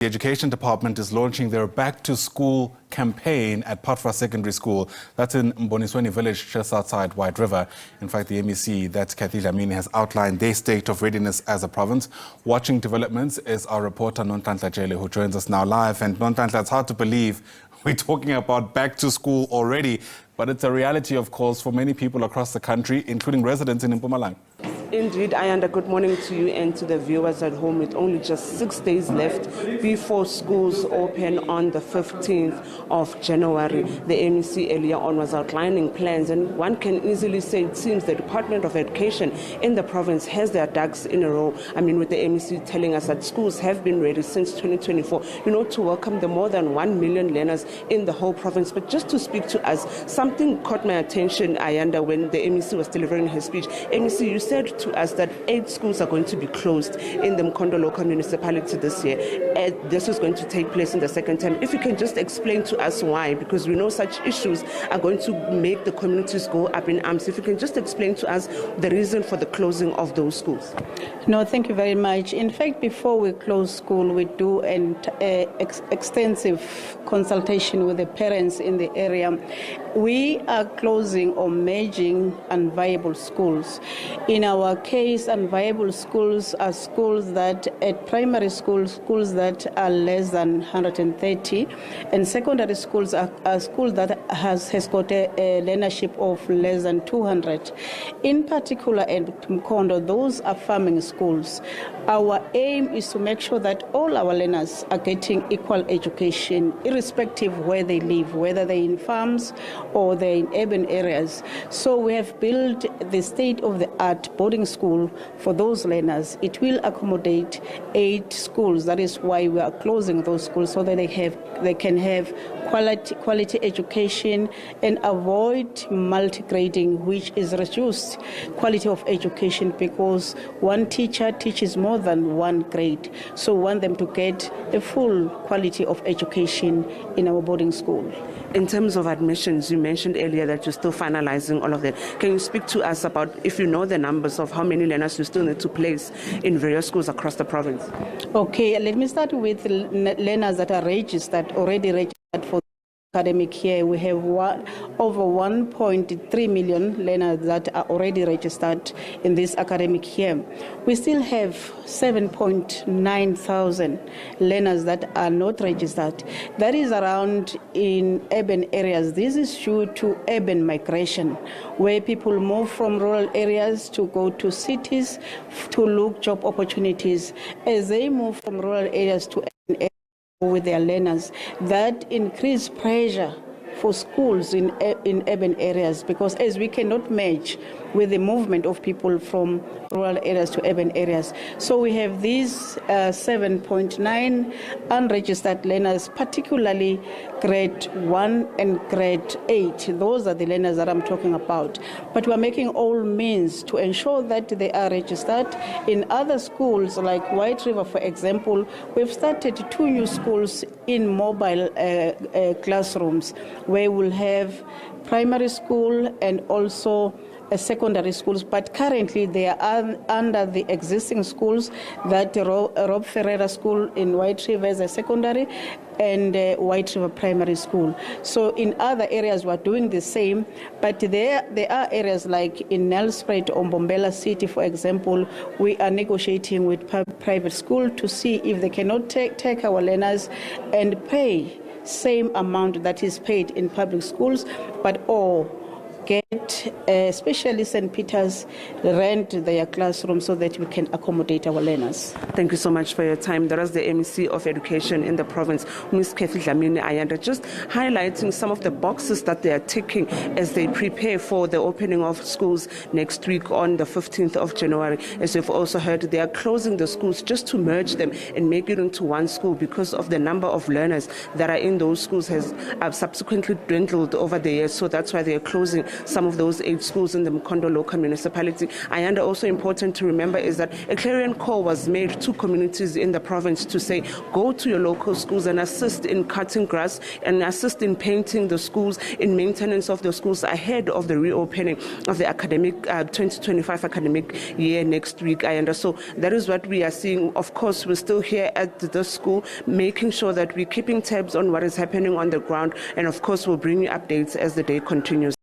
The Education Department is launching their back-to-school campaign at Phatfwa Secondary School. That's in Mbonisweni village, just outside White River. In fact, the MEC, that's Cathy Dlamini, has outlined their state of readiness as a province. Watching developments is our reporter, Nonhlanhla Jele, who joins us now live. And Nonhlanhla, it's hard to believe we're talking about back to school already, but it's a reality, of course, for many people across the country, including residents in Mpumalanga. Indeed, Ayanda, good morning to you and to the viewers at home. With only just 6 days left before schools open on the 15th of January. The MEC earlier on was outlining plans, and one can easily say it seems the Department of Education in the province has their ducks in a row. I mean, with the MEC telling us that schools have been ready since 2024, to welcome the more than 1 million learners in the whole province. But just to speak to us, something caught my attention, Ayanda, when the MEC was delivering his speech. MEC, you said to us that 8 schools are going to be closed in the Mkondo local municipality this year. This is going to take place in the second term. If you can just explain to us why, because we know such issues are going to make the communities go up in arms. If you can just explain to us the reason for the closing of those schools. No, thank you very much. In fact, before we close school, we do an extensive consultation with the parents in the area. We are closing or merging unviable schools. In our case, unviable schools are schools that, at primary schools, schools that are less than 130, and secondary schools are schools that has got a learnership of less than 200. In particular, at Mkondo, those are farming schools. Our aim is to make sure that all our learners are getting equal education, irrespective of where they live, whether they're in farms or they're in urban areas. So we have built the state-of-the-art boarding school for those learners. It will accommodate 8 schools. That is why we are closing those schools, so that they can have quality education and avoid multi-grading, which is reduced quality of education because one teacher teaches more than one grade. So we want them to get a full quality of education in our boarding school. In terms of admissions, you mentioned earlier that you're still finalizing all of that. Can you speak to us about, if you know the numbers of how many learners you still need to place in various schools across the province? Okay, let me start with learners that are already registered for academic year. We have over 1.3 million learners that are already registered in this academic year. We still have 7.9 thousand learners that are not registered. That is around in urban areas. This is due to urban migration, where people move from rural areas to go to cities to look job opportunities. As they move from rural areas to urban areas with their learners, that increase pressure for schools in urban areas, because as we cannot match with the movement of people from rural areas to urban areas. So we have these 7.9 unregistered learners, particularly grade 1 and grade 8. Those are the learners that I'm talking about. But we're making all means to ensure that they are registered. In other schools, like White River, for example, we've started 2 new schools in mobile classrooms, where we'll have primary school and also secondary schools, but currently they are under the existing schools, that Rob Ferreira School in White River as a secondary and White River Primary School. So in other areas we're doing the same, but there are areas like in Nelspruit or Mbombela City, for example, we are negotiating with private school to see if they cannot take our learners and pay same amount that is paid in public schools, but all get, especially St. Peter's, rent their classroom so that we can accommodate our learners. Thank you so much for your time. That was the MEC of Education in the province, MEC Cathy Dlamini Ayanda, just highlighting some of the boxes that they are ticking as they prepare for the opening of schools next week on the 15th of January. As you've also heard, they are closing the schools just to merge them and make it into one school, because of the number of learners that are in those schools has subsequently dwindled over the years. So that's why they are closing some some of those 8 schools in the Mkondo local municipality. And also important to remember is that a clarion call was made to communities in the province to say, go to your local schools and assist in cutting grass and assist in painting the schools, in maintenance of the schools ahead of the reopening of the academic 2025 academic year next week. And so that is what we are seeing. Of course, we're still here at the school, making sure that we're keeping tabs on what is happening on the ground. And of course, we'll bring you updates as the day continues.